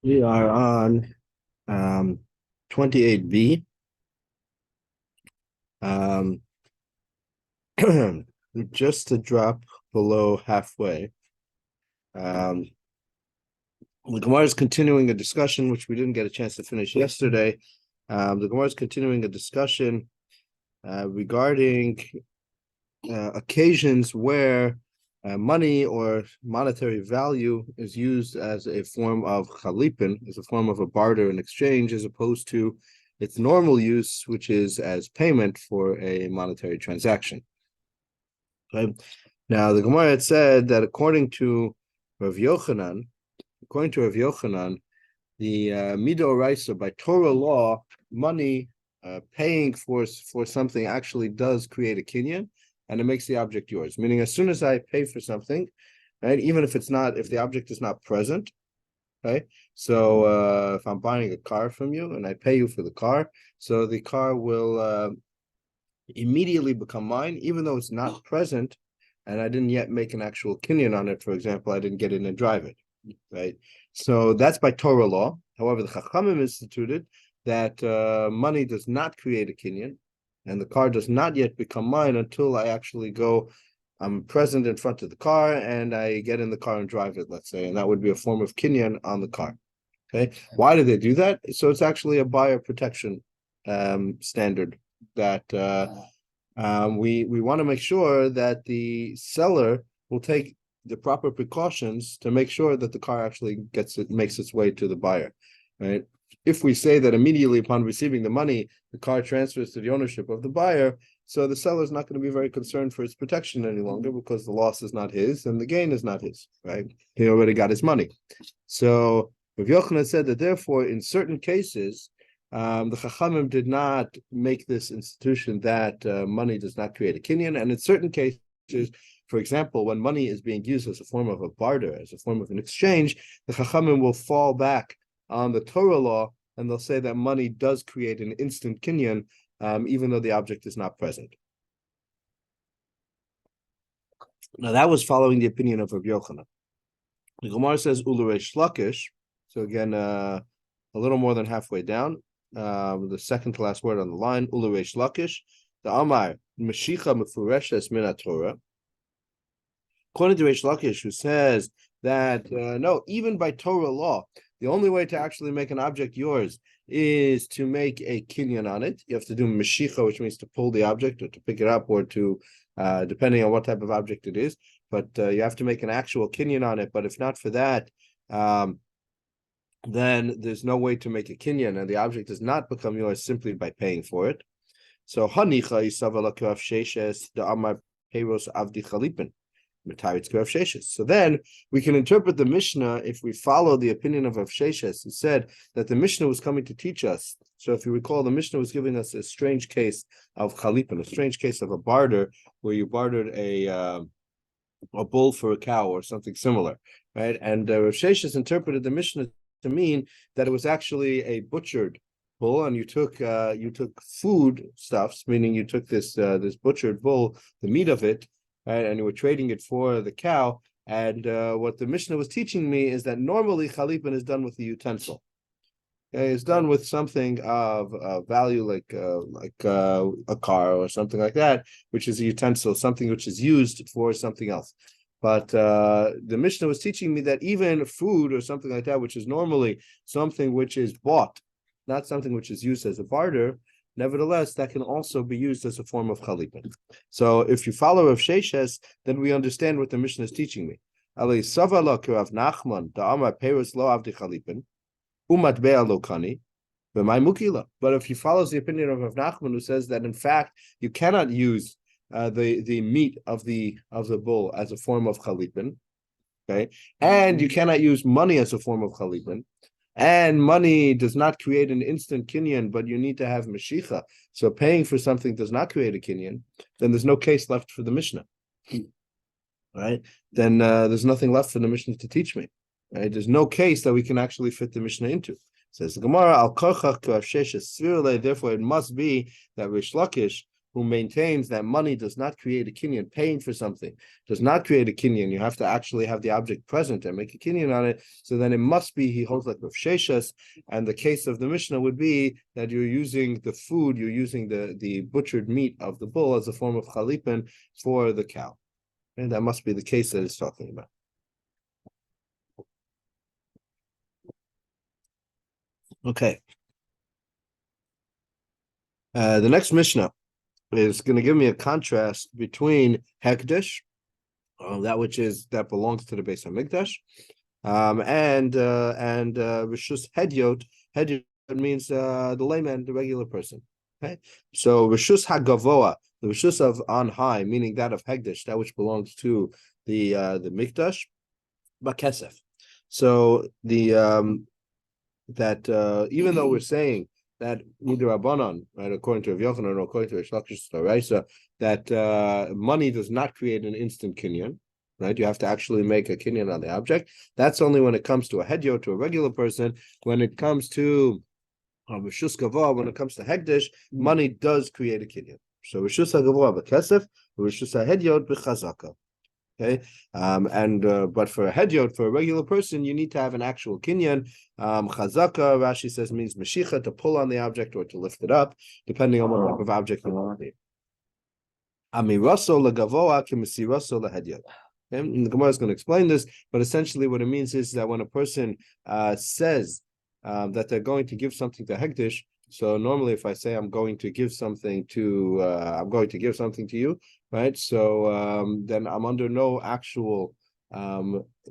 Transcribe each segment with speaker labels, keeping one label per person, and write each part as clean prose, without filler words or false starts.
Speaker 1: We are on 28b. Um, just to drop below halfway. The Gemara is continuing a discussion which we didn't get a chance to finish yesterday. The Gemara is continuing a discussion regarding occasions where money or monetary value is used as a form of chalipin, as a form of a barter in exchange, as opposed to its normal use, which is as payment for a monetary transaction. Okay. Now, the Gemara had said that according to Rav Yochanan, the midoraisa, by Torah law, money paying for something actually does create a kinyan, and it makes the object yours. Meaning, as soon as I pay for something, right, even if the object is not present, okay. So if I'm buying a car from you and I pay you for the car, so the car will immediately become mine, even though it's not present, and I didn't yet make an actual kinyan on it. For example, I didn't get in and drive it, right? So that's by Torah law. However, the Chachamim instituted that money does not create a kinyan, and the car does not yet become mine until I actually I'm present in front of the car and I get in the car and drive it, let's say, and that would be a form of kinyan on the car. Okay, why do they do that? So it's actually a buyer protection standard that we want to make sure that the seller will take the proper precautions to make sure that the car actually makes its way to the buyer, right? If we say that immediately upon receiving the money, the car transfers to the ownership of the buyer, so the seller is not going to be very concerned for its protection any longer, because the loss is not his and the gain is not his, right? He already got his money. So Rav Yochanan said that therefore, in certain cases, the Chachamim did not make this institution that money does not create a kinyan, and in certain cases, for example, when money is being used as a form of a barter, as a form of an exchange, the Chachamim will fall back on the Torah law, and they'll say that money does create an instant kinyan, even though the object is not present. Now, that was following the opinion of Rabbi Yochanan. The Gemara says Ulureish Lakish, so again, a little more than halfway down, the second to last word on the line, Ulureish Lakish, the Amar, Mashicha Mefureshes Min Torah. According to Reish Lakish, who says that, no, even by Torah law, the only way to actually make an object yours is to make a kinyan on it. You have to do mashicha, which means to pull the object or to pick it up, or to, depending on what type of object it is. But you have to make an actual kinyan on it. But if not for that, then there's no way to make a kinyan, and the object does not become yours simply by paying for it. So hanicha isavalakav sheshes the amar peiros avdi chalipin. So then we can interpret the Mishnah if we follow the opinion of Rav Sheshes, who said that the Mishnah was coming to teach us. So if you recall, the Mishnah was giving us a strange case of chalipin, a strange case of a barter, where you bartered a bull for a cow or something similar, right? And Rav Sheshes interpreted the Mishnah to mean that it was actually a butchered bull, and you took food stuffs, meaning you took this butchered bull, the meat of it, right, and you were trading it for the cow. And what the Mishnah was teaching me is that normally chalipin is done with a utensil. Okay, it's done with something of value, like a car or something like that, which is a utensil, something which is used for something else. But the Mishnah was teaching me that even food or something like that, which is normally something which is bought, not something which is used as a barter, nevertheless, that can also be used as a form of chalipin. So if you follow Rav Sheshes, then we understand what the Mishnah is teaching me. But if he follows the opinion of Rav Nachman, who says that in fact you cannot use the meat of the bull as a form of chalipin, okay, and you cannot use money as a form of chalipin, and money does not create an instant kinyan, but you need to have mashicha. So paying for something does not create a kinyan, then there's no case left for the Mishnah. Right? Then there's nothing left for the Mishnah to teach me. Right? There's no case that we can actually fit the Mishnah into. Says the Gemara, Al Kochach Rav Sheshes Svirle, therefore it must be that Reish Lakish, who maintains that money does not create a kinyan, paying for something does not create a kinyan, you have to actually have the object present and make a kinyan on it, so then it must be, he holds like Rav Sheshas, and the case of the Mishnah would be that you're using the food, you're using the butchered meat of the bull as a form of chalipin for the cow. And that must be the case that it's talking about. Okay. The next Mishnah is going to give me a contrast between Hekdesh, that belongs to the Beis HaMikdash, and Rishus Hedyot. Hedyot means the layman, the regular person. Okay, so Rishus Hagavoa, the Rishus of on high, meaning that of Hekdesh, that which belongs to the Mikdash, Bakesef. So even though we're saying that Midrabanan, right, according to Rav Yochanan or according to Reish Lakish Raisa, that money does not create an instant kinyan, right? You have to actually make a kinyan on the object. That's only when it comes to a hedyot, to a regular person. When it comes to Rishus Gavah, when it comes to Hekdesh, money does create a kinyan. So Rishus Gavah b'kesef, Rishus Hedyot b'chazaka. Okay, but for a hedyot, for a regular person, you need to have an actual kinyan. Chazaka, Rashi says, means meshicha, to pull on the object or to lift it up, depending on what type of object you want to be. Amiraso legavoa kimisiraso lehedyot. And the Gemara is going to explain this, but essentially what it means is that when a person says that they're going to give something to Hekdesh, so normally if I say I'm going to give something to you, right? So then I'm under no actual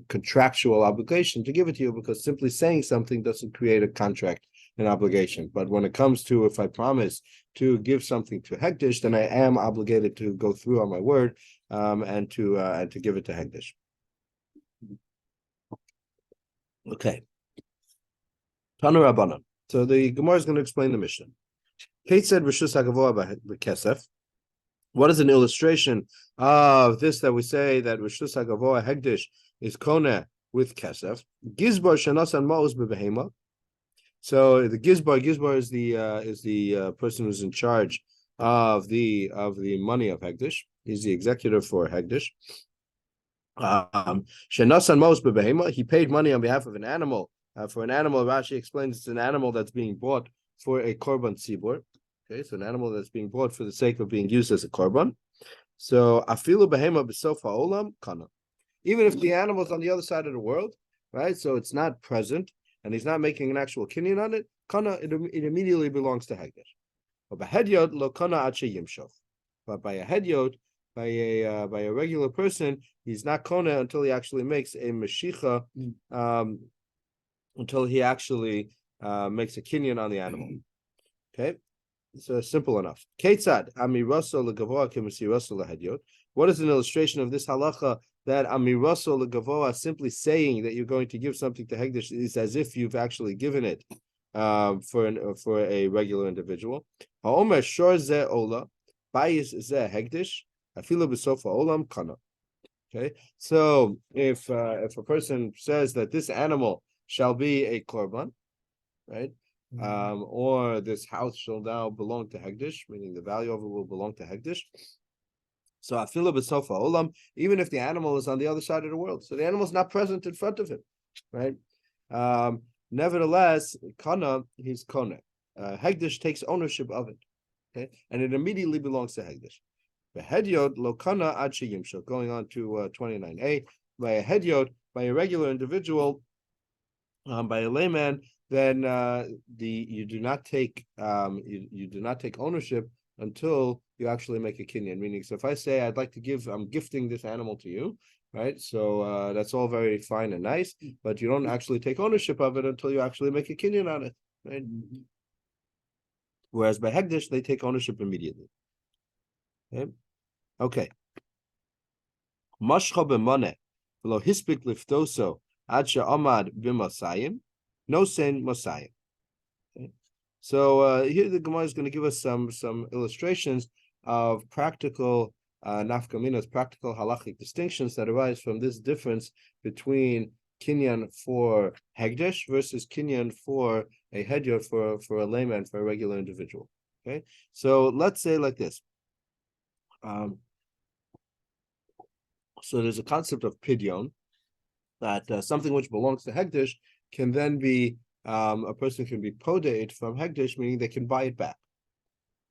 Speaker 1: contractual obligation to give it to you, because simply saying something doesn't create a contract, an obligation. But when it comes to, if I promise to give something to Hekdesh, then I am obligated to go through on my word and to give it to Hekdesh. Okay. Tanu Rabbanan. So the Gemara is going to explain the Mishnah. Kate said Rishus Hagavoa b'kesef. What is an illustration of this that we say that Rishus Hagavoa Hekdesh is kona with kesef? Gizbar shenasan ma'us b'behema. So the Gizbar is the person who's in charge of the money of Hekdesh. He's the executor for Hekdesh. Shenasan ma'us b'behema. He paid money on behalf of an animal. For an animal, Rashi explains it's an animal that's being bought for a korban tzibur. Okay, so an animal that's being bought for the sake of being used as a korban. So afilu behema b'sof ha'olam kana. Even if the animal is on the other side of the world, right? So it's not present, and he's not making an actual kinyan on it. Kana, it immediately belongs to Hekdesh. But by hedyot lo kana ache yimshoch. But by a hedyot, by a regular person, he's not kona until he actually makes a meshicha. Until he actually makes a kinyan on the animal. Okay, so simple enough. Ketzad amiraso legavoa kemisiraso lehedyot. What is an illustration of this halacha that amiraso legavoa, simply saying that you're going to give something to Hekdesh, is as if you've actually given it for a regular individual. Haomer shor ze ola bayis ze Hekdesh afilu b'sofa olam kana. Okay, so if a person says that this animal shall be a korban, right? Or this house shall now belong to Hekdesh, meaning the value of it will belong to Hekdesh. So afilu b'sofa olam, even if the animal is on the other side of the world, so the animal is not present in front of him, right? Nevertheless, kana, he's kona. Hekdesh takes ownership of it, okay, and it immediately belongs to Hekdesh. Hedyot lo kana ad sheyimshel. Going on to 29a, by a hedyot, by a regular individual. By a layman, then you do not take ownership until you actually make a kinyan. Meaning, so if I say I'm gifting this animal to you, right? So that's all very fine and nice, but you don't actually take ownership of it until you actually make a kinyan on it, right? Whereas by Hekdesh, they take ownership immediately. Okay. Mashcha b'moneh v'lo hispik liftoso. Adsha Amad b'Masayim, no sen Masayim. Okay. So here the Gemara is going to give us some illustrations of practical nafkaminas, practical halachic distinctions that arise from this difference between kinyan for Hekdesh versus kinyan for a hedyot, for a layman, for a regular individual. Okay, so let's say like this: So there's a concept of pidyon, that something which belongs to Hegdish can then be, a person can be podate from Hegdish, meaning they can buy it back.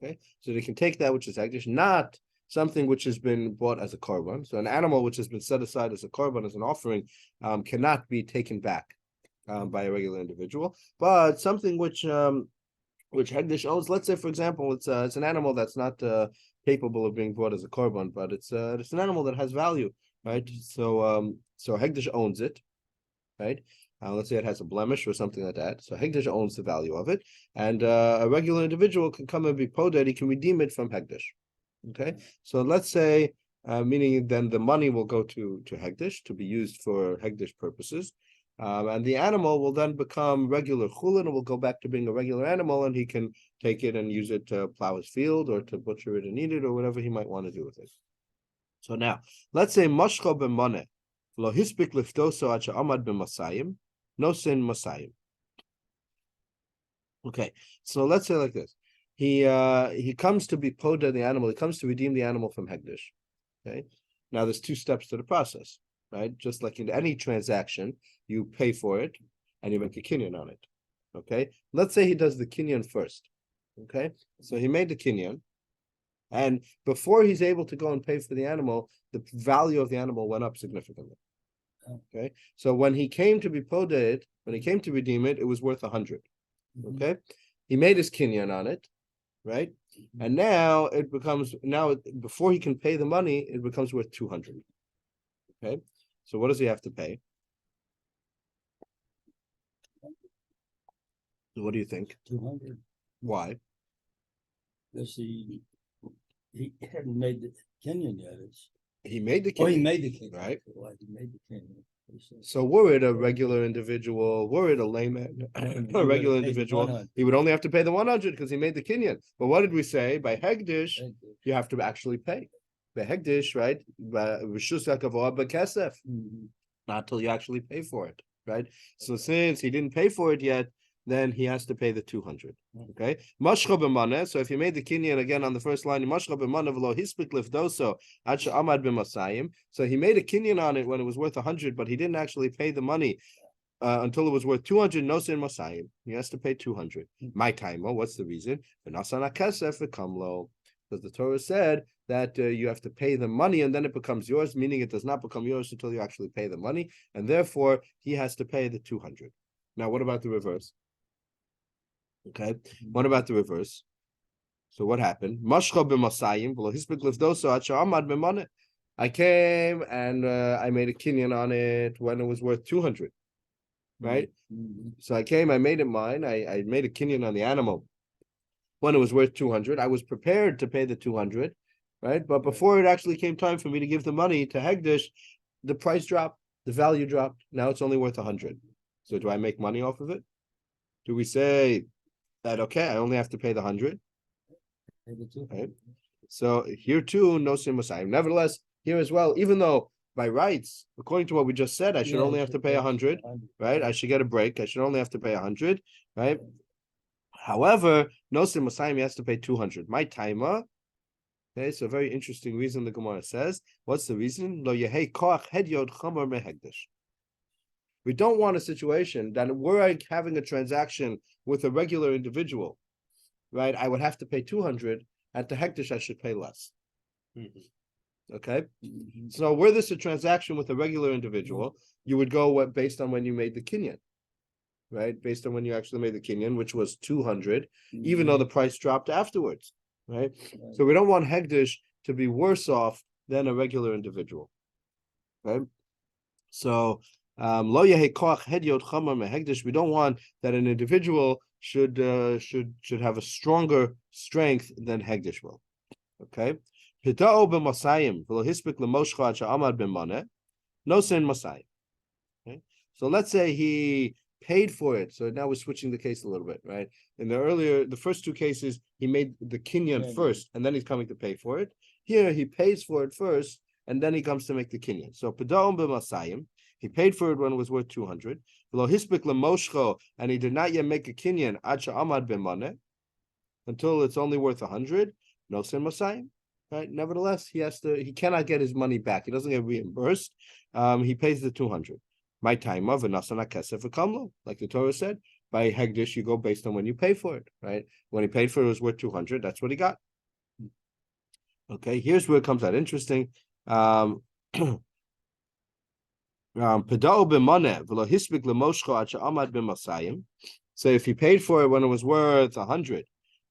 Speaker 1: Okay, so they can take that which is Hegdish, not something which has been bought as a korban. So an animal which has been set aside as a korban, as an offering, cannot be taken back by a regular individual. But something which Hegdish owns, let's say, for example, it's an animal that's not capable of being bought as a korban, but it's an animal that has value, right? So Hegdish owns it, right? Let's say it has a blemish or something like that. So Hegdish owns the value of it, and a regular individual can come and be poded. He can redeem it from Hegdish. Okay, so let's say, meaning then the money will go to Hegdish to be used for Hegdish purposes, and the animal will then become regular chulin and will go back to being a regular animal, and he can take it and use it to plow his field or to butcher it and eat it or whatever he might want to do with it. So now, let's say mashcho b'moneh lo hispik liftoso ad she'amad b'masayim no sin masayim. Okay, so let's say like this: he comes to be poda the animal. He comes to redeem the animal from Hegdish. Okay, now there's two steps to the process, right? Just like in any transaction, you pay for it and you make a kinyan on it. Okay, let's say he does the kinyan first. Okay, so he made the kinyan, and before he's able to go and pay for the animal, the value of the animal went up significantly. Okay, so when he came to be poded, when he came to redeem it, it was worth 100. Okay, he made his kinyan on it, right? And now it becomes, before he can pay the money, it becomes worth 200. Okay, so what does he have to pay? What do you think?
Speaker 2: 200.
Speaker 1: Why?
Speaker 2: Because he hadn't made the Kenyan yet.
Speaker 1: He made the kinyan.
Speaker 2: Oh, he made the Kenyan,
Speaker 1: right?
Speaker 2: Like he made the Kenyan.
Speaker 1: So were it a regular individual, were it a layman, a regular individual, he would only have to pay the 100 because he made the kinyan. But what did we say? By Hegdish, you have to actually pay. By Hegdish, right? Not till you actually pay for it, right? So since he didn't pay for it yet, then he has to pay the 200. Okay. Mashcha b'maneh. So if you made the kinyan again on the first line, mashcha b'maneh v'lo hispik lifdoso ad she'amad b'masayim. So he made a kinyan on it when it was worth 100, but he didn't actually pay the money until it was worth 200. No sin masayim. He has to pay 200. My time. What's the reason? Because the Torah said that you have to pay the money and then it becomes yours, meaning it does not become yours until you actually pay the money, and therefore he has to pay the 200. Now, what about the reverse? Okay, what about the reverse? So what happened? I came and I made a kinyan on it when it was worth 200, right? So I came, I made it mine. I made a kinyan on the animal when it was worth 200. I was prepared to pay the 200, right? But before it actually came time for me to give the money to Hegdish, the price dropped, the value dropped. Now it's only worth 100. So do I make money off of it? Do we say that, okay, I only have to pay the 100? Right? So here too, no sin masayim. Nevertheless, here as well, even though by rights, according to what we just said, I should only have to pay 100, right? I should get a break. I should only have to pay 100, right? However, no sin masayim, he has to pay 200. My timer. Okay, so a very interesting reason the Gemara says. What's the reason? Lo yehei koach hedyod chamor mehegdish. We don't want a situation that we're having a transaction with a regular individual, right? I would have to pay 200. At the Hegdish, I should pay less. Okay? So were this a transaction with a regular individual, you would go based on when you made the kinyan, right? Based on when you actually made the kinyan, which was 200, even though the price dropped afterwards, right? So we don't want Hegdish to be worse off than a regular individual, right? So we don't want that an individual should have a stronger strength than Hegdish will. Okay. No sin masayim. Okay. So let's say he paid for it. So now we're switching the case a little bit, right? In the first two cases, he made the kinyan first, and then he's coming to pay for it. Here he pays for it first, and then he comes to make the kinyan. So peda'om b'masayim. He paid for it when it was worth 200. And he did not yet make a kinyan until it's only worth 100. No sin masayim. right? Nevertheless, he cannot get his money back. He doesn't get reimbursed. He pays the 200. My time of anasana kesef v'kamlo, like the Torah said. By hegdish, you go based on when you pay for it, right? When he paid for it, it was worth 200. That's what he got. Okay, here's where it comes out interesting. So if he paid for it when it was worth 100,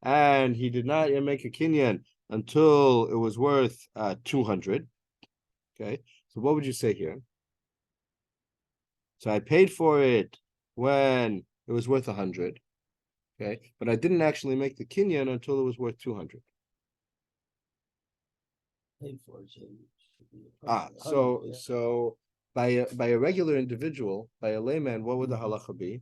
Speaker 1: and he did not make a kinyan until it was worth 200. Okay, so what would you say here? So I paid for it when it was worth 100. Okay, but I didn't actually make the kinyan until it was worth 200.
Speaker 2: Paid for it,
Speaker 1: So by a regular individual, by a layman, what would the halacha be?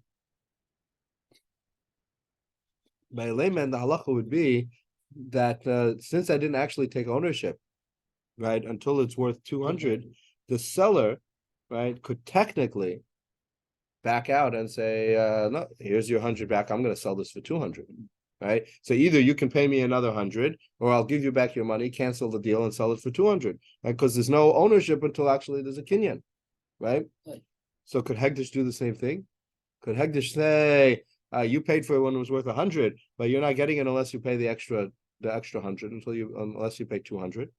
Speaker 1: By a layman, the halacha would be that since I didn't actually take ownership, right, until it's worth 200, the seller, right, could technically back out and say, no, here's your 100 back. I'm going to sell this for 200, right? So either you can pay me another 100, or I'll give you back your money, cancel the deal, and sell it for 200, right? Because there's no ownership until actually there's a kinyan, right? So could Hegdish do the same thing? Could Hegdish say, you paid for it when it was worth 100, but you're not getting it unless you pay the extra 100 unless you pay 200?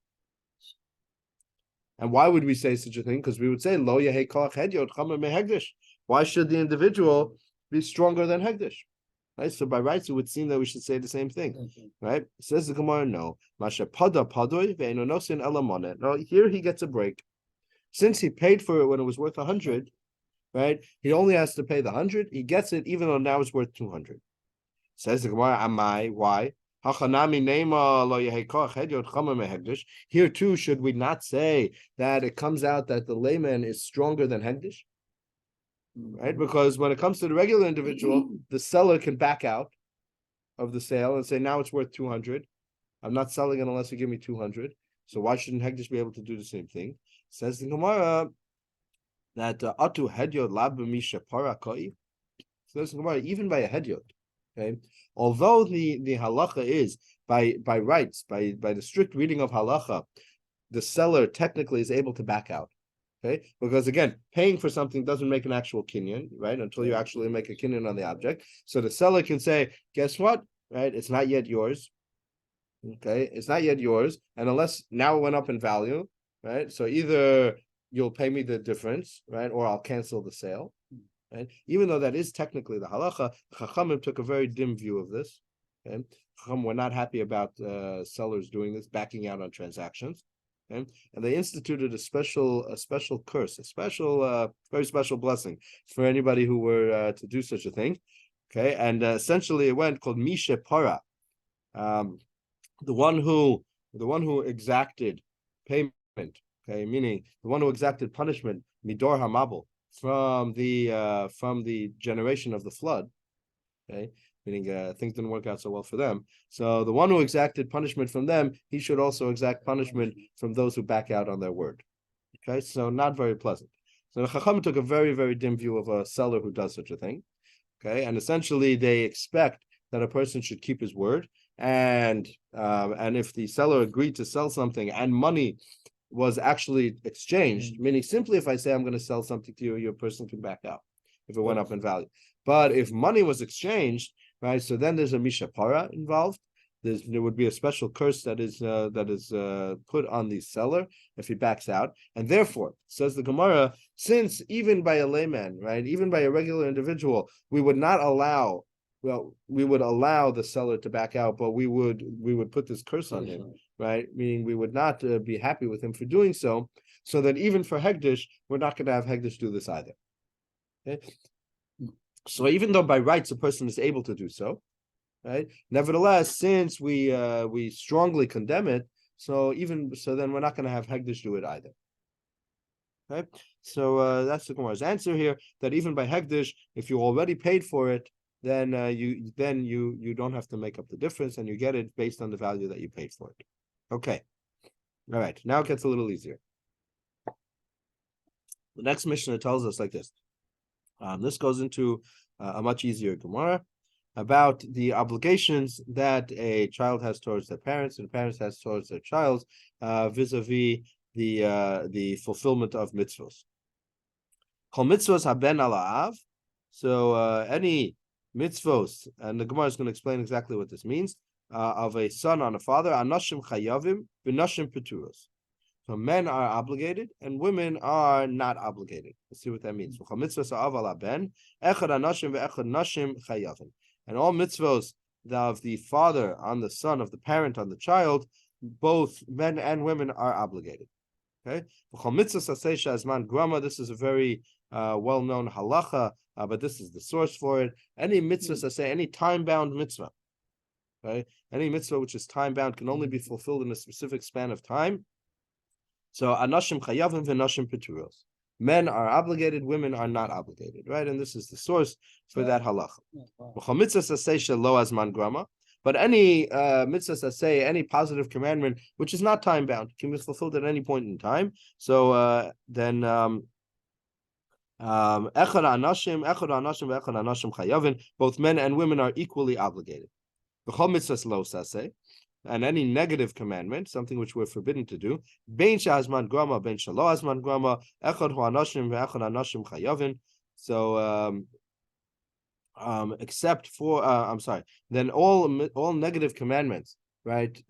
Speaker 1: And why would we say such a thing? Because we would say, Lo yehei koach hedyot chamer me Hegdish. Why should the individual be stronger than Hegdish? Right? So by rights, it would seem that we should say the same thing. Right? Says the Gemara, no. Masha pada padoy ve'eno nosin elamonet. Now here he gets a break. Since he paid for it when it was worth 100, right? He only has to pay the 100. He gets it even though now it's worth 200. Says the Gemara, Amai, why? Here too, should we not say that it comes out that the layman is stronger than Hegdish? Right? Because when it comes to the regular individual, the seller can back out of the sale and say, now it's worth 200. I'm not selling it unless you give me 200. So why shouldn't Hegdish be able to do the same thing? Says the Gemara that atu hedyot lab misha para koi. Says the Gemara, even by a hedyot, okay, although the halacha is by rights, by the strict reading of halacha, the seller technically is able to back out. Okay, because again, paying for something doesn't make an actual kinyan, right? Until you actually make a kinyan on the object. So the seller can say, guess what? Right? It's not yet yours. Okay, it's not yet yours. And unless now it went up in value, right? So either you'll pay me the difference, right? Or I'll cancel the sale. Right? Even though that is technically the halacha, Chachamim took a very dim view of this. Okay? Chachamim were not happy about sellers doing this, backing out on transactions. Okay? And they instituted a special curse, very special blessing for anybody who were to do such a thing. Okay, and essentially it went called Misha Para, the one who exacted payment. Okay, meaning the one who exacted punishment, Midor Hamabel, from the generation of the flood. Okay, meaning things didn't work out so well for them. So the one who exacted punishment from them, he should also exact punishment from those who back out on their word. Okay, so not very pleasant. So the Chacham took a very, very dim view of a seller who does such a thing. Okay, and essentially they expect that a person should keep his word, and if the seller agreed to sell something and money was actually exchanged, meaning simply if I say I'm going to sell something to you, your person can back out if it went up in value. But if money was exchanged, right, so then there's a mishapara involved. There would be a special curse that is put on the seller if he backs out, and therefore, says the Gemara, since even by a layman, right, even by a regular individual, we would allow the seller to back out, but we would put this curse on him, right? Meaning we would not be happy with him for doing so. So that even for Hegdish, we're not going to have Hegdish do this either. Okay. So even though by rights a person is able to do so, right? Nevertheless, since we strongly condemn it, so then we're not going to have Hegdish do it either. Right? So that's the Gemara's answer here. That even by Hegdish, if you already paid for it, then you don't have to make up the difference, and you get it based on the value that you paid for it. Okay. All right. Now it gets a little easier. The next Mishnah tells us like this. This goes into a much easier Gemara. about the obligations that a child has towards their parents and parents has towards their child, vis-a-vis the fulfillment of mitzvos. Kol mitzvos haben al ha'av. So any mitzvos, and the Gemara is going to explain exactly what this means, of a son on a father, anashim chayavim v'nashim peturos. So men are obligated and women are not obligated. Let's see what that means. And all mitzvos of the father on the son, of the parent on the child, both men and women are obligated. Okay. This is a very well-known halacha, but this is the source for it. Any mitzvah, any time-bound mitzvah, okay, any mitzvah which is time-bound can only be fulfilled in a specific span of time. So anashim chayavim v'nashim peturos. Men are obligated, women are not obligated, right? And this is the source for that halacha. But any mitzvah say any positive commandment which is not time bound can be fulfilled at any point in time. So then both men and women are equally obligated. And any negative commandment, something which we're forbidden to do, so except for then all negative commandments, right?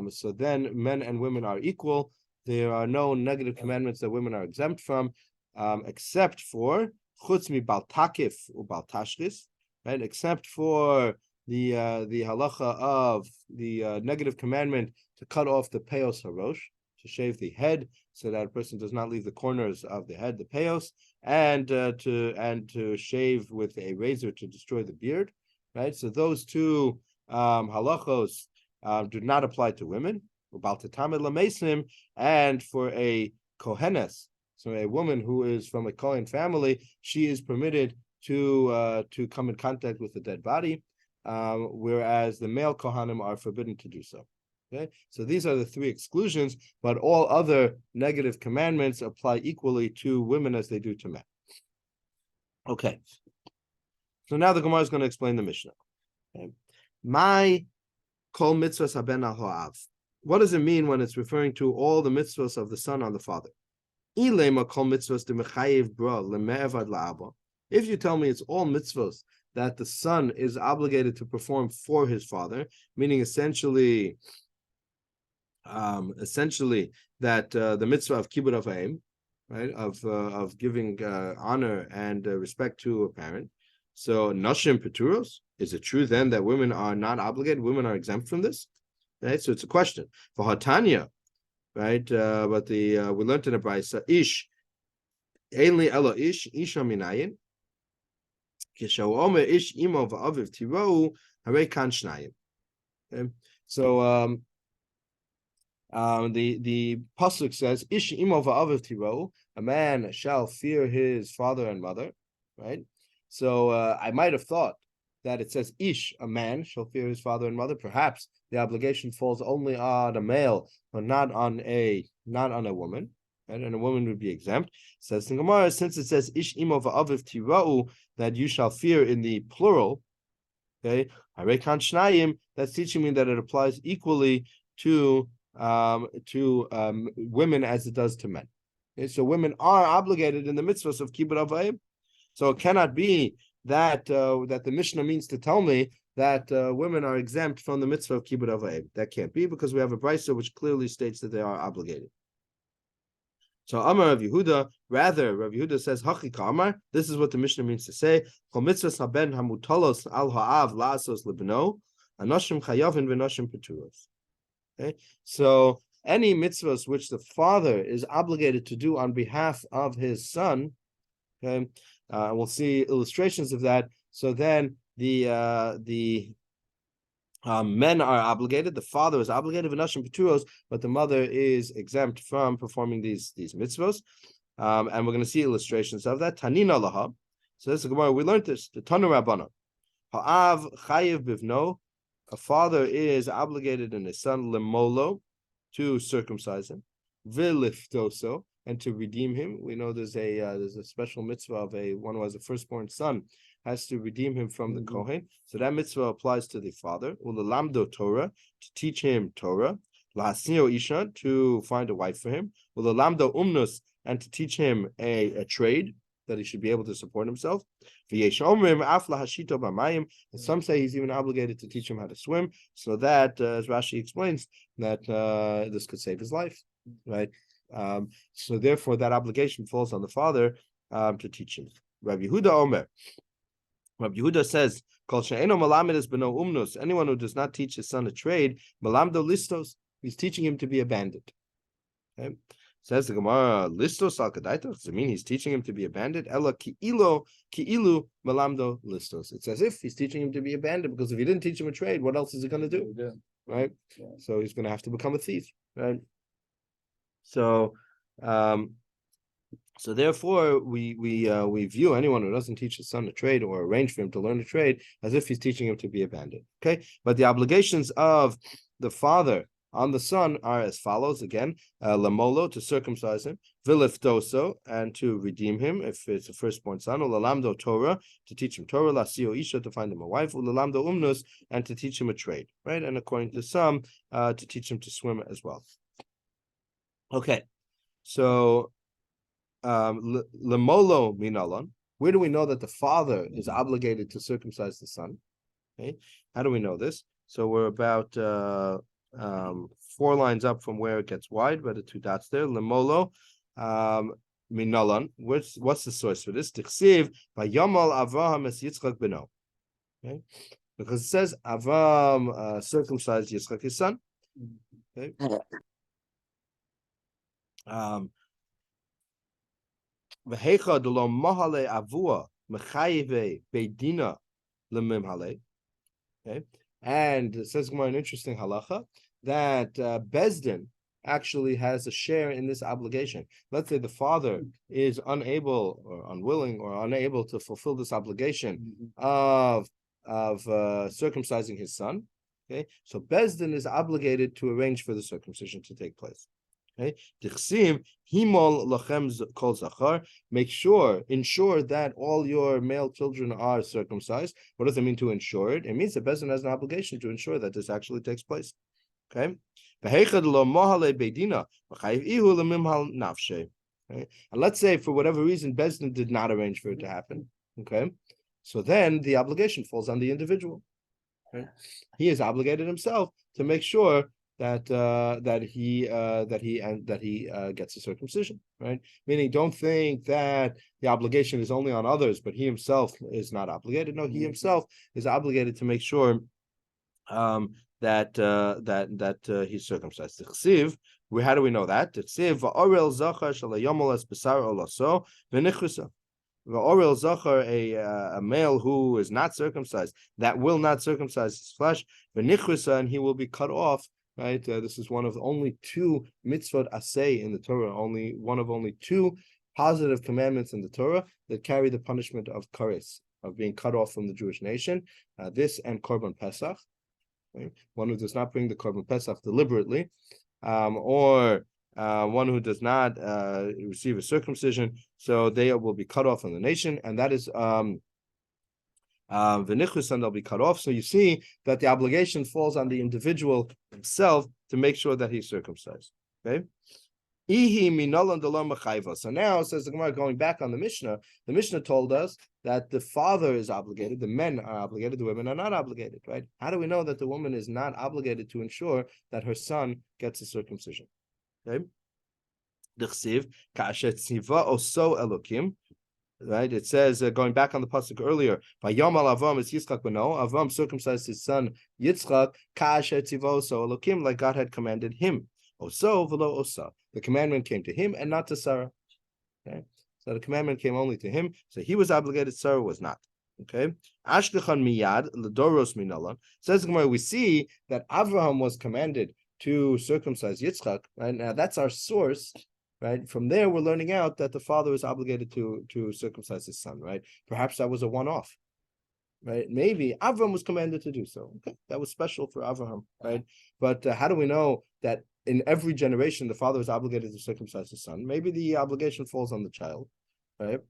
Speaker 1: So then men and women are equal. There are no negative commandments that women are exempt from, except for chutz mi bal takif u bal tashris, right? Except for the halacha of the negative commandment to cut off the peos harosh, to shave the head, so that a person does not leave the corners of the head, the peos, and to shave with a razor to destroy the beard, right? So those two halachos do not apply to women. And for a kohenes, so a woman who is from a Kohen family, she is permitted to come in contact with the dead body, whereas the male kohanim are forbidden to do so. Okay, so these are the three exclusions, but all other negative commandments apply equally to women as they do to men. Okay, so now the Gemara is going to explain the Mishnah. Okay. My kol mitzvahs haben al ha'av. What does it mean when it's referring to all the mitzvahs of the son on the father? If you tell me it's all mitzvahs that the son is obligated to perform for his father, meaning essentially that the mitzvah of kibbud av va'em, right, of giving honor and respect to a parent. So nashim peturos, is it true then that women are not obligated? Women are exempt from this, right? So it's a question for Hatanya, right? But we learned in a brayso, ish ainli elo ish isha minayin kishav omer ish imo va'aviv tirou harei kan shnayim. So the pasuk says, "Ish imo va'aviv tiro," a man shall fear his father and mother, right? So I might have thought that it says, "Ish," a man shall fear his father and mother. Perhaps the obligation falls only on a male, but not on a woman, right? And a woman would be exempt. Says the Gemara, since it says "Ish imo va'aviv tiro," that you shall fear in the plural, okay? Harei kan shnayim, that's teaching me that it applies equally to women as it does to men. Okay, so women are obligated in the mitzvahs of kibbud av va'em. So it cannot be that that the Mishnah means to tell me that women are exempt from the mitzvah of kibbud av va'em. That can't be, because we have a brayso which clearly states that they are obligated. So Amar Rav Yehuda, rather Rav Yehuda says Hachika Amar. This is what the Mishnah means to say. Kol mitzvahs haben hamutalos al ha'av la'asos libno anashim chayavin v'nashim peturos. Okay, so any mitzvahs which the father is obligated to do on behalf of his son, okay, we'll see illustrations of that. So then the men are obligated, the father is obligated, v'nashim peturos, but the mother is exempt from performing these mitzvahs. And we're going to see illustrations of that. Tanina laha. So this is Gemara. We learned this. The Tanu Rabbana. Ha'av chayiv bivno. A father is obligated in his son lemolo, to circumcise him, viliftoso, and to redeem him. We know there's a special mitzvah of one who has a firstborn son, has to redeem him from the Kohen. So that mitzvah applies to the father. Ulalamdo Torah, to teach him Torah. Lahasio Isha, to find a wife for him. Ulalamdo Umnus, and to teach him a trade that he should be able to support himself. And some say he's even obligated to teach him how to swim, so that, as Rashi explains, that this could save his life, right? So therefore, that obligation falls on the father to teach him. Rabbi Yehuda says, anyone who does not teach his son a trade, malamdo listos, he's teaching him to be a bandit. Okay? Says the Gemara, listos al kadaita. Does it mean he's teaching him to be a bandit? Ella ki'ilu malamdo listos. It's as if he's teaching him to be a bandit, because if he didn't teach him a trade, what else is he going to do?
Speaker 2: Yeah.
Speaker 1: Right? Yeah. So he's going to have to become a thief, right? So, so therefore, we view anyone who doesn't teach his son a trade or arrange for him to learn a trade as if he's teaching him to be a bandit. Okay, but the obligations of the father on the son are as follows. Again, lamolo, to circumcise him, viliftoso, and to redeem him if it's a firstborn son, ulalamdo Torah, to teach him Torah, lasio isha, to find him a wife, ulalamdo umnus, and to teach him a trade, right? And according to some, to teach him to swim as well. Okay, so lamolo minalon. Where do we know that the father is obligated to circumcise the son? Okay, how do we know this? So we're about 4 lines up from where it gets wide, by the 2 dots there. Lamolo minalon. What's the source for this? Tichsiv vayomal Avraham es Yitzchak beno. Okay, because it says Avraham circumcised Yitzchak his son. Okay. V'hecha de lo mohale avua mechayive beidina lemimhale. Okay, and it says more an interesting halacha that Bezdin actually has a share in this obligation. Let's say the father is unable or unwilling or unable to fulfill this obligation of circumcising his son. Okay, so Bezdin is obligated to arrange for the circumcision to take place. Okay, ensure that all your male children are circumcised. What does it mean to ensure it? It means the Bezdin has an obligation to ensure that this actually takes place. Okay, and let's say for whatever reason Bezdin did not arrange for it to happen. Okay, so then the obligation falls on the individual. Okay? He is obligated himself to make sure that he gets a circumcision, right? Meaning, don't think that the obligation is only on others, but he himself is not obligated. No, he himself is obligated to make sure that he's circumcised. How do we know that? V'orel zachar, a male who is not circumcised, that will not circumcise his flesh, v'nichrusa, and he will be cut off. Right, this is one of only 2 mitzvot aseh in the Torah. Only 2 positive commandments in the Torah that carry the punishment of kares, of being cut off from the Jewish nation. This and Korban Pesach. Right? One who does not bring the Korban Pesach deliberately, or one who does not receive a circumcision, so they will be cut off from the nation, and that is v'nichus, and they'll be cut off. So you see that the obligation falls on the individual himself to make sure that he's circumcised. Okay. So now, says the Gemara, going back on the Mishnah told us that the father is obligated, the men are obligated, the women are not obligated, right? How do we know that the woman is not obligated to ensure that her son gets a circumcision? Okay. Right, it says going back on the pasuk earlier, "Vayomal Avram is Yitzchak beno." Avram circumcised his son Yitzchak, ka'asher tzivoso Elokim, like God had commanded him. Oso v'lo osa. The commandment came to him and not to Sarah. Okay, so the commandment came only to him. So he was obligated; Sarah was not. Okay, Ashkechan miyad l'doros minalon. Says the Gemara, we see that Avraham was commanded to circumcise Yitzchak. Right now, that's our source. Right. From there, we're learning out that the father is obligated to circumcise his son. Right. Perhaps that was a one-off. Right. Maybe Avraham was commanded to do so. Okay. That was special for Avraham. Right. But how do we know that in every generation the father is obligated to circumcise his son? Maybe the obligation falls on the child. Right.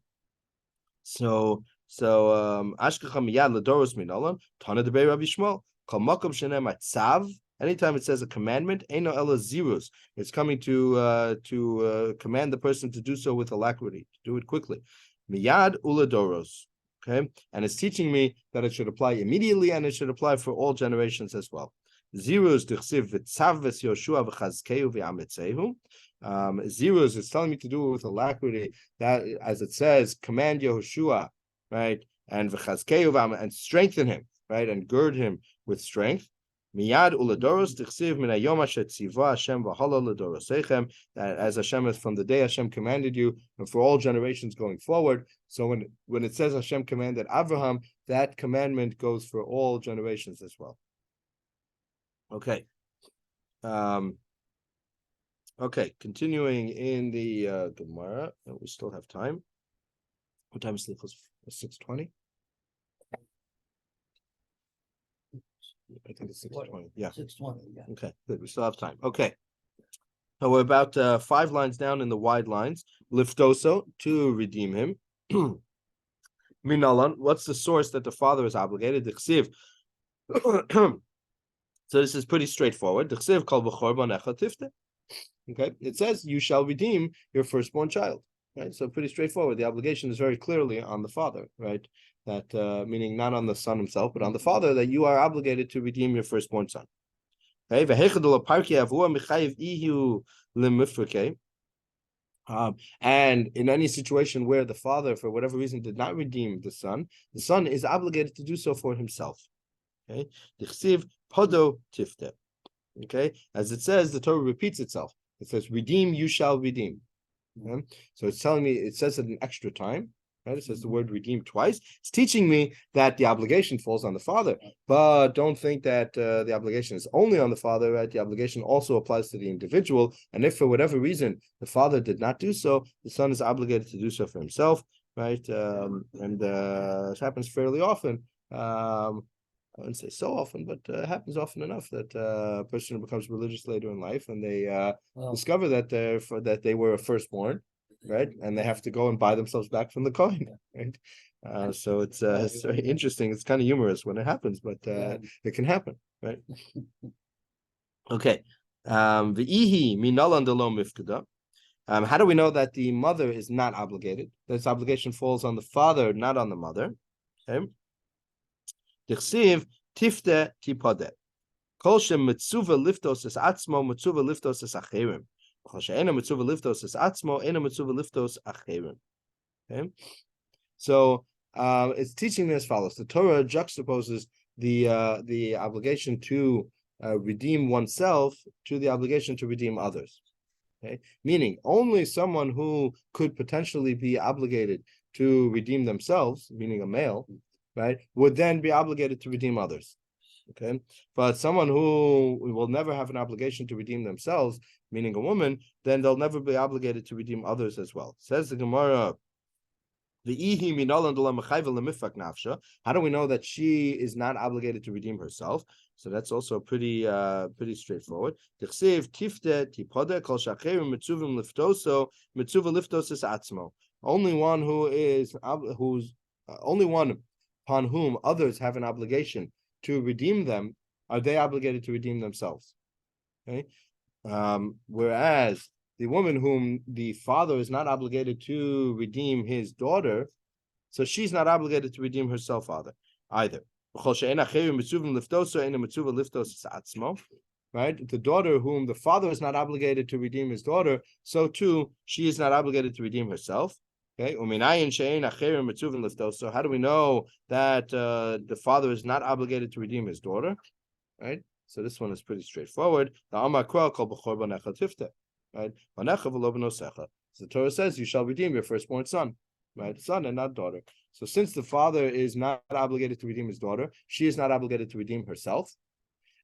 Speaker 1: So So Ashkacha miyad ledoros minalan tana debei Rabbi Shmuel kol makom shenem atzav. Anytime it says a commandment, eino ela zirus. It's coming to command the person to do so with alacrity, to do it quickly. Miyad uladoros. Okay, and it's teaching me that it should apply immediately and it should apply for all generations as well. Zirus dichsiv v'tzav v'Yoshua v'chazkeu v'ametzehu. Zirus is telling me to do it with alacrity. That, as it says, command Yehoshua, right, and v'chazkeu and strengthen him, right, and gird him with strength. Miyad uladoros dichsiv min hayom asher tziva Hashem v'hala ledorosechem. That as Hashem is from the day Hashem commanded you, and for all generations going forward. So when it says Hashem commanded Abraham, that commandment goes for all generations as well. Okay. Okay, continuing in the Gemara, we still have time. What time is it? 6:20? I think it's 6:20. Yeah.
Speaker 2: 6:20. Yeah.
Speaker 1: Okay, good. We still have time. Okay. So we're about 5 lines down in the wide lines. Liftoso, to redeem him. Minalan, what's the source that the father is obligated? Dichsiv. So this is pretty straightforward. Dichsiv kol b'chor b'necha tifte. Okay, it says you shall redeem your firstborn child. Right, so pretty straightforward. The obligation is very clearly on the father, right? That meaning not on the son himself, but on the father, that you are obligated to redeem your firstborn son. Okay, and in any situation where the father, for whatever reason, did not redeem the son is obligated to do so for himself. Okay, podo tifte. Okay, as it says, the Torah repeats itself. It says, "Redeem, you shall redeem." Okay? So it's telling me, it says it an extra time. Right? It says the word redeem twice. It's teaching me that the obligation falls on the father, but don't think that the obligation is only on the father. Right? The obligation also applies to the individual. And if for whatever reason the father did not do so, the son is obligated to do so for himself. Right? And this happens fairly often. I wouldn't say so often, but it happens often enough that a person becomes religious later in life, and they discover that they were a firstborn, right? And they have to go and buy themselves back from the coin, right? So it's very interesting. It's kind of humorous when it happens, but it can happen, right? Okay. V'ihi minalan delo mifkada. How do we know that the mother is not obligated? This obligation falls on the father, not on the mother. Okay. Dichsiv tifte tipode. Kol shem mitzuva liftos es atzmo, mitzuva liftos es acherim. Kol she'ena mitzuva liftos es atzmo, ena mitzuva liftos acherim. Okay, so it's teaching me as follows. The Torah juxtaposes the obligation to redeem oneself to the obligation to redeem others. Okay, meaning only someone who could potentially be obligated to redeem themselves, meaning a male, right, would then be obligated to redeem others. Okay, but someone who will never have an obligation to redeem themselves, meaning a woman, then they'll never be obligated to redeem others as well. Says the Gemara, how do we know that she is not obligated to redeem herself? So that's also pretty straightforward. Only one only one upon whom others have an obligation to redeem them, are they obligated to redeem themselves. Okay, whereas the woman whom the father is not obligated to redeem his daughter, so she's not obligated to redeem herself either. Right? The daughter whom the father is not obligated to redeem his daughter, so too she is not obligated to redeem herself. Okay, so how do we know that the father is not obligated to redeem his daughter? Right. So this one is pretty straightforward. Right. So the Torah says you shall redeem your firstborn son, right? Son and not daughter. So since the father is not obligated to redeem his daughter, she is not obligated to redeem herself.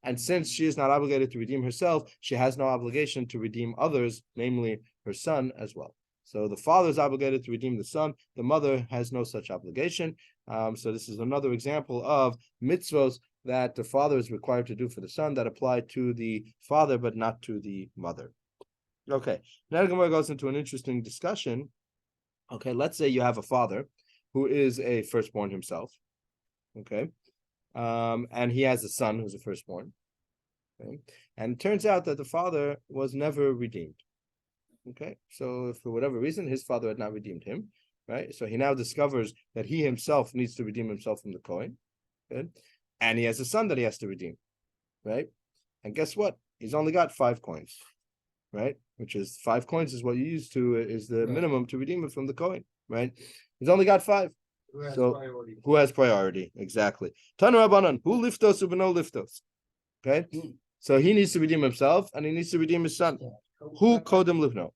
Speaker 1: And since she is not obligated to redeem herself, she has no obligation to redeem others, namely her son as well. So the father is obligated to redeem the son. The mother has no such obligation. So this is another example of mitzvos that the father is required to do for the son that apply to the father, but not to the mother. Okay, now the Gemara goes into an interesting discussion. Okay, let's say you have a father who is a firstborn himself. Okay. And he has a son who's a firstborn. Okay. And it turns out that the father was never redeemed. Okay. So for whatever reason, his father had not redeemed him. Right. So he now discovers that he himself needs to redeem himself from the Kohen. Good. And he has a son that he has to redeem. Right. And guess what? He's only got 5 coins. Right. Which is 5 coins is what you use to is the minimum to redeem it from the Kohen. Right. He's only got 5. Who has priority? Exactly. Tanu Rabbanan, who liftos ubeno liftos. Okay. So he needs to redeem himself and he needs to redeem his son. Who kodem livno?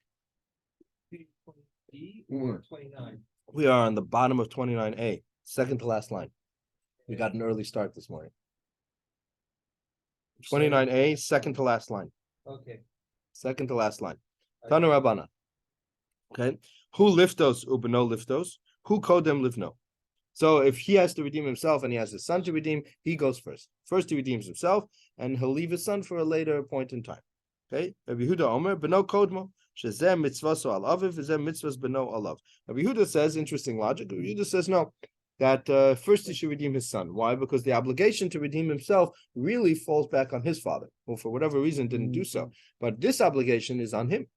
Speaker 2: 29.
Speaker 1: We are on the bottom of 29a, second to last line. We got an early start this morning. 29a, second to last line.
Speaker 2: Okay.
Speaker 1: Second to last line. Tanu Rabbanan. Okay. Who liftos ubeno liftos? Who kodem livno? So if he has to redeem himself and he has his son to redeem, he goes first. First he redeems himself, and he'll leave his son for a later point in time. Okay? Rabbi Yehuda Omer, beno kodmo, shezeh mitzvaso al aviv, v'zeh mitzvahs beno alav. Rabbi Yehuda says, interesting logic, Rabbi Yehuda says no, that first he should redeem his son. Why? Because the obligation to redeem himself really falls back on his father, who for whatever reason didn't do so. But this obligation is on him.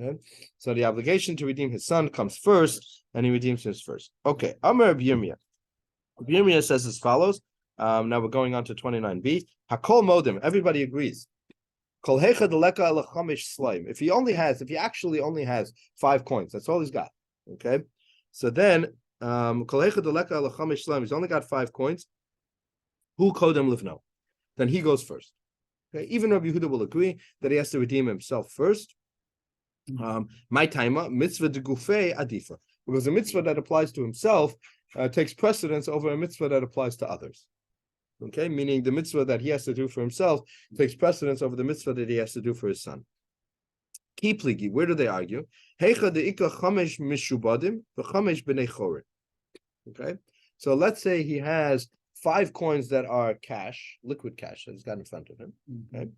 Speaker 1: Okay? So the obligation to redeem his son comes first, and he redeems his first. Okay, Amar Rabbi Yirmiyah. Rabbi Yirmiyah says as follows. Now we're going on to 29b. Hakol modim. Everybody agrees. Kol hecha deleka el chamish slaim. If he actually only has 5 coins, that's all he's got. Okay, so then kol hecha deleka el chamish slaim. He's only got 5 coins. Who kodem livno? Then he goes first. Okay, even Rabbi Yehuda will agree that he has to redeem himself first. My timer mitzvah de gufei adifa, because a mitzvah that applies to himself takes precedence over a mitzvah that applies to others. Okay, meaning the mitzvah that he has to do for himself takes precedence over the mitzvah that he has to do for his son. Kipligi, where do they argue? Heicha de ika chamesh mishubadim v'chamesh b'nei chorin. Okay, so let's say he has 5 coins that are cash, liquid cash that he's got in front of him. Okay,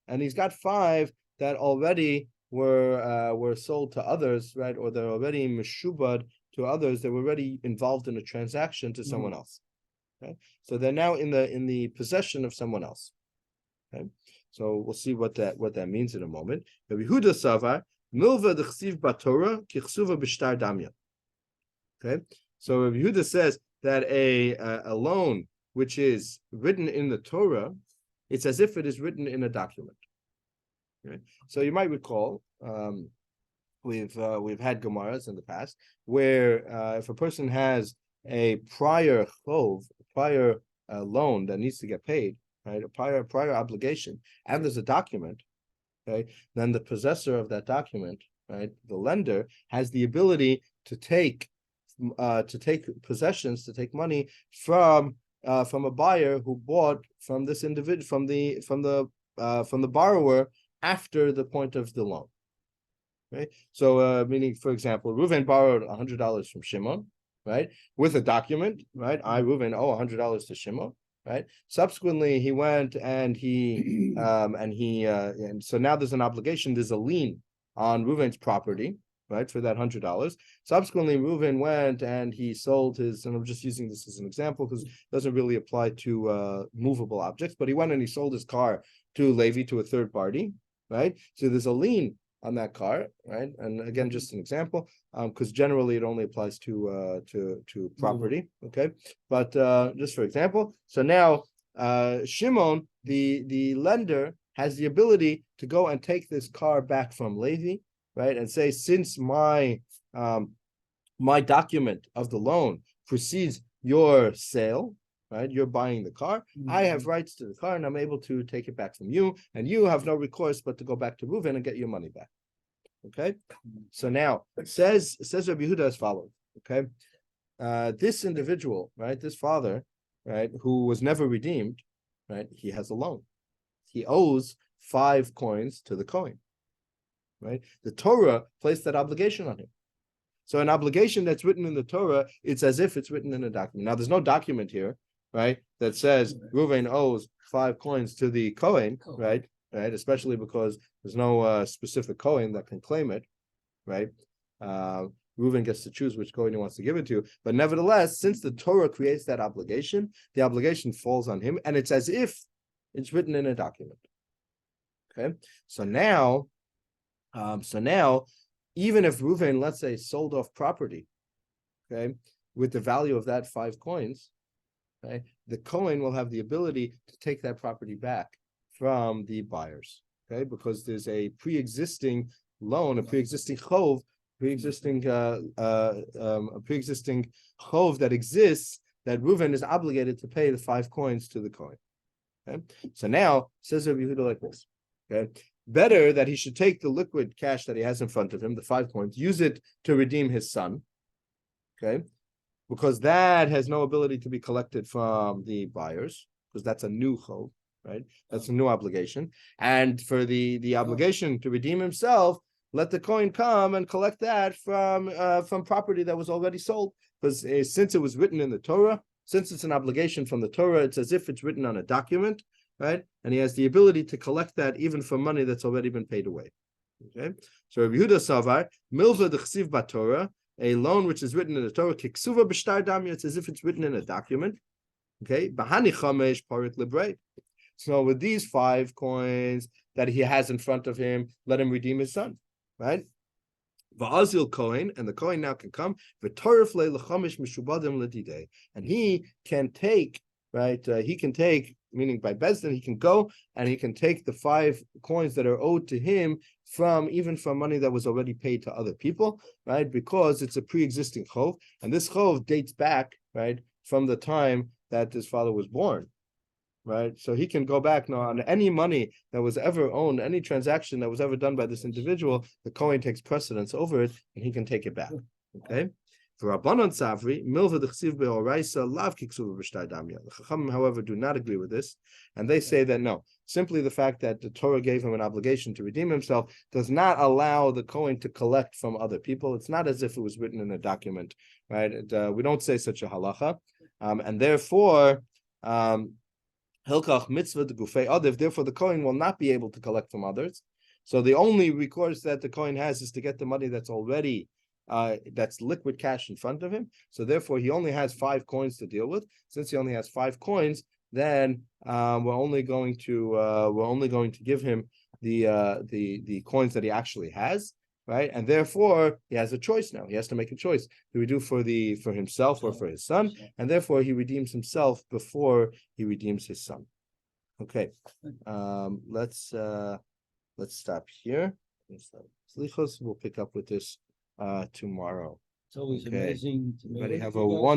Speaker 1: and he's got 5 that already were sold to others, right? Or they're already meshubad to others. They were already involved in a transaction to someone else. Okay, so they're now in the possession of someone else. Okay, so we'll see what that means in a moment. Rabbi Yehuda Savar milva d'chsiv b'Torah kichsuva b'shtar damya. Okay, so Rabbi Yehuda says that a loan which is written in the Torah, it's as if it is written in a document. Okay. So you might recall we've had gemaras in the past where if a person has a prior loan that needs to get paid, right, a prior obligation, and there's a document, okay, then the possessor of that document, right, the lender, has the ability to take possessions, to take money from a buyer who bought from this individual, from the borrower after the point of the loan. Right. So meaning, for example, Reuven borrowed $100 from Shimon, right, with a document, right? I, Reuven, owe $100 to Shimon, right? Subsequently, he went and and so now there's an obligation, there's a lien on Reuven's property, right, for that $100. Subsequently, Reuven went and he sold his, and I'm just using this as an example because it doesn't really apply to movable objects, but he went and he sold his car to Levi, to a third party, right? So there's a lien on that car, right? And again, just an example, because generally it only applies to property, okay? But just for example, so now Shimon, the lender, has the ability to go and take this car back from Levi, right? And say, since my document of the loan precedes your sale, right? You're buying the car. I have rights to the car, and I'm able to take it back from you, and you have no recourse but to go back to Reuven and get your money back. Okay. So now says Rabbi Yehuda as follows. Okay, this individual, right, this father, right, who was never redeemed, right, he has a loan. He owes 5 coins to the Kohen. Right, the Torah placed that obligation on him. So an obligation that's written in the Torah, it's as if it's written in a document. Now, there's no document here, right, that says Reuven owes 5 coins to the Kohen, right, especially because there's no specific Kohen that can claim it, right. Reuven gets to choose which coin he wants to give it to. But nevertheless, since the Torah creates that obligation, the obligation falls on him, and it's as if it's written in a document. Okay, so now, even if Reuven, let's say, sold off property, okay, with the value of that 5 coins, okay, the Kohen will have the ability to take that property back from the buyers, okay, because there's a pre-existing loan, a pre-existing chov, a pre-existing chov that exists, that Reuven is obligated to pay the 5 coins to the Kohen. Okay, so now says Rabbi Yehuda like this. Okay, better that he should take the liquid cash that he has in front of him, the 5 coins, use it to redeem his son. Okay, because that has no ability to be collected from the buyers, because that's a new chov, right? That's a new obligation. And for the obligation to redeem himself, let the coin come and collect that from property that was already sold. Because since it was written in the Torah, since it's an obligation from the Torah, it's as if it's written on a document, right? And he has the ability to collect that even from money that's already been paid away. Okay. So Rabbi Yehuda Savar, Milva d'chsiv b'Torah, a loan which is written in the Torah, kiksuva b'shtar damya, it's as if it's written in a document. Okay. Bahani chamesh parik librei. So with these 5 coins that he has in front of him, let him redeem his son, right? Va'azil Kohen, and the Kohen now can come, and he can take, right? He can take, meaning by Bezdin, he can go and he can take the 5 coins that are owed to him even from money that was already paid to other people, right? Because it's a pre-existing chov, and this chov dates back, right, from the time that his father was born. Right, so he can go back now on any money that was ever owned, any transaction that was ever done by this individual. The Kohen takes precedence over it, and he can take it back. Okay. For Rabbanon Savri, Milva d'chsiv be'oraisa lav kiksuva b'shtar damya. The Chachamim, however, do not agree with this, and they say that no, simply the fact that the Torah gave him an obligation to redeem himself does not allow the Kohen to collect from other people. It's not as if it was written in a document, right? We don't say such a halacha, and therefore. Hilkach mitzvah de gufei adav. Therefore, the Kohen will not be able to collect from others. So the only recourse that the Kohen has is to get the money that's already that's liquid cash in front of him. So therefore, he only has 5 coins to deal with. Since he only has 5 coins, then we're only going to give him the coins that he actually has. Right, and therefore he has a choice now. He has to make a choice. Do we do for himself or for his son? And therefore he redeems himself before he redeems his son. Okay, let's stop here. We'll pick up with this tomorrow.
Speaker 2: It's always amazing to me.
Speaker 1: Everybody have a wonderful.